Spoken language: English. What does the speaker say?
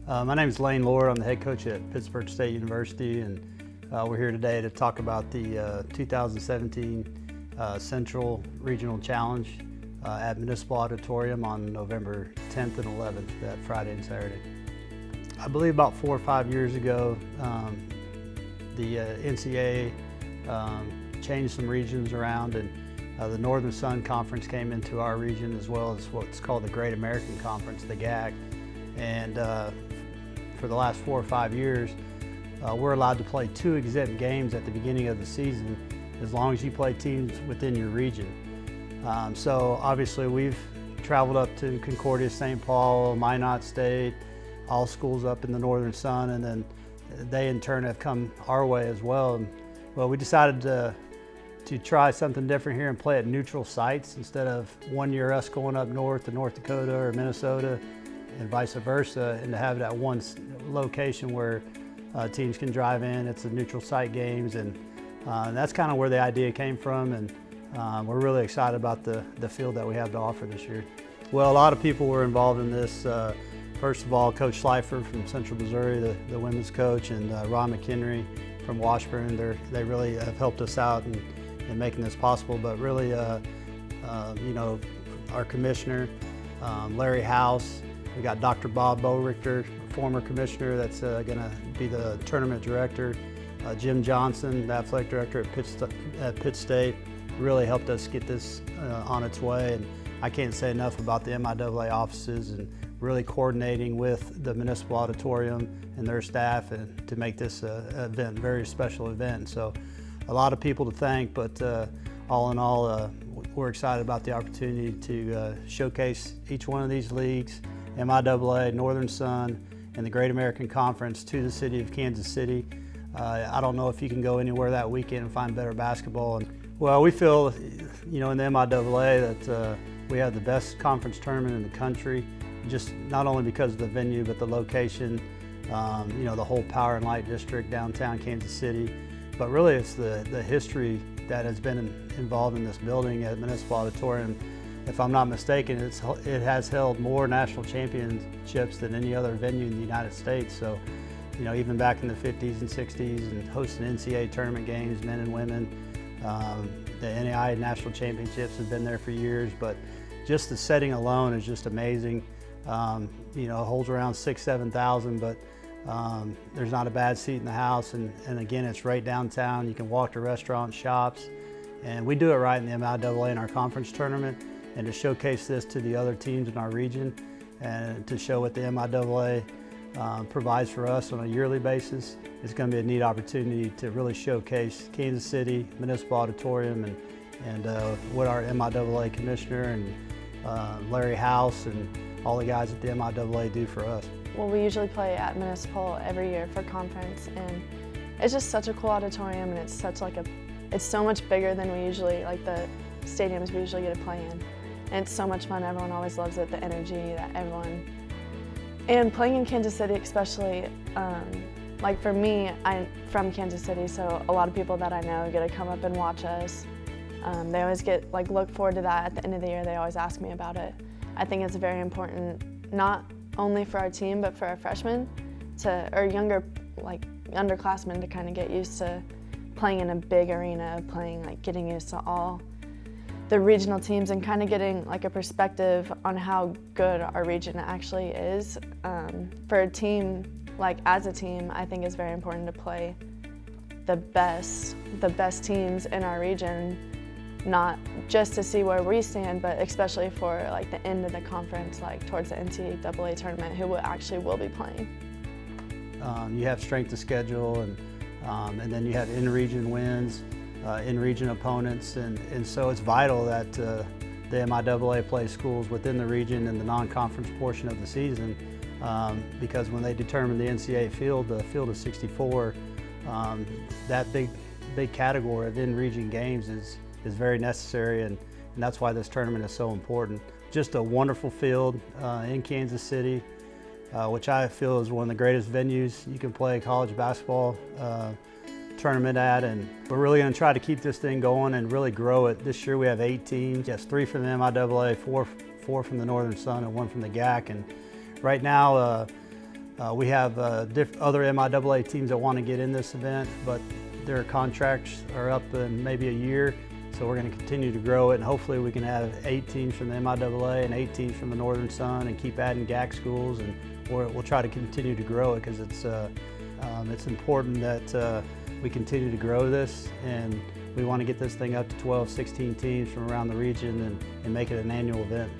My name is Lane Lord. I'm the head coach at Pittsburgh State University, and we're here today to talk about the 2017 Central Regional Challenge at Municipal Auditorium on November 10th and 11th, that Friday and Saturday. I believe about 4 or 5 years ago, the NCAA changed some regions around, and the Northern Sun Conference came into our region, as well as what's called the Great American Conference, the GAC. And for the last 4 or 5 years, we're allowed to play 2 exempt games at the beginning of the season, as long as you play teams within your region. So obviously we've traveled up to Concordia, St. Paul, Minot State, all schools up in the Northern Sun, and then they in turn have come our way as well. And, well, we decided to try something different here and play at neutral sites instead of one year us going up north to North Dakota or Minnesota and vice versa, and to have it at one location where teams can drive in. It's a neutral site games, and that's kind of where the idea came from, and we're really excited about the field that we have to offer this year. Well, a lot of people were involved in this. First of all, Coach Schleifer from Central Missouri, the women's coach, and Ron McHenry from Washburn. They really have helped us out in making this possible, but really, you know, our commissioner, Larry House. We got Dr. Bob Bowrichter, former commissioner, that's going to be the tournament director. Jim Johnson, the athletic director at Pitt State, really helped us get this on its way. And I can't say enough about the MIAA offices and really coordinating with the Municipal Auditorium and their staff and to make this event a very special event. So a lot of people to thank, but all in all, we're excited about the opportunity to showcase each one of these leagues, MIAA, Northern Sun, and the Great American Conference, to the city of Kansas City. I don't know if you can go anywhere that weekend and find better basketball. Well, we feel, you know, in the MIAA that we have the best conference tournament in the country, just not only because of the venue, but the location, you know, the whole Power and Light District, downtown Kansas City. But really it's the history that has been involved in this building at Municipal Auditorium. If I'm not mistaken, it has held more national championships than any other venue in the United States. So, you know, even back in the 50s and 60s, and hosting NCAA tournament games, men and women. The NAIA national championships have been there for years, but just the setting alone is just amazing. You know, it holds around 6,000 to 7,000, but there's not a bad seat in the house, and again, it's right downtown. You can walk to restaurants, shops, and we do it right in the MIAA in our conference tournament. And to showcase this to the other teams in our region, and to show what the MIAA provides for us on a yearly basis, it's going to be a neat opportunity to really showcase Kansas City, Municipal Auditorium, and what our MIAA commissioner and Larry House and all the guys at the MIAA do for us. Well, we usually play at Municipal every year for conference, and it's just such a cool auditorium, and it's such like it's so much bigger than we usually, like the stadiums we usually get to play in. And it's so much fun. Everyone always loves it, the energy that everyone. And playing in Kansas City especially, like for me, I'm from Kansas City, so a lot of people that I know get to come up and watch us. They always look forward to that at the end of the year. They always ask me about it. I think it's very important, not only for our team, but for our freshmen or younger, underclassmen to kind of get used to playing in a big arena, getting used to all the regional teams and kind of getting like a perspective on how good our region actually is. For a team, as a team, I think it's very important to play the best teams in our region, not just to see where we stand, but especially for the end of the conference, towards the NCAA tournament, who actually will be playing. You have strength of schedule, and then you have in-region wins, in-region opponents, and so it's vital that the MIAA plays schools within the region in the non-conference portion of the season, because when they determine the NCAA field, the field of 64, that big category of in-region games is very necessary, and that's why this tournament is so important. Just a wonderful field in Kansas City, which I feel is one of the greatest venues you can play college basketball tournament at, and we're really going to try to keep this thing going and really grow it. This year we have 8 teams, yes, 3 from the MIAA, 4 from the Northern Sun, and 1 from the GAC. And right now We have other MIAA teams that want to get in this event, but their contracts are up in maybe a year, so we're going to continue to grow it, and hopefully we can have 8 teams from the MIAA and 8 teams from the Northern Sun, and keep adding GAC schools, and we'll try to continue to grow it because it's important that we continue to grow this, and we want to get this thing up to 12, 16 teams from around the region and make it an annual event.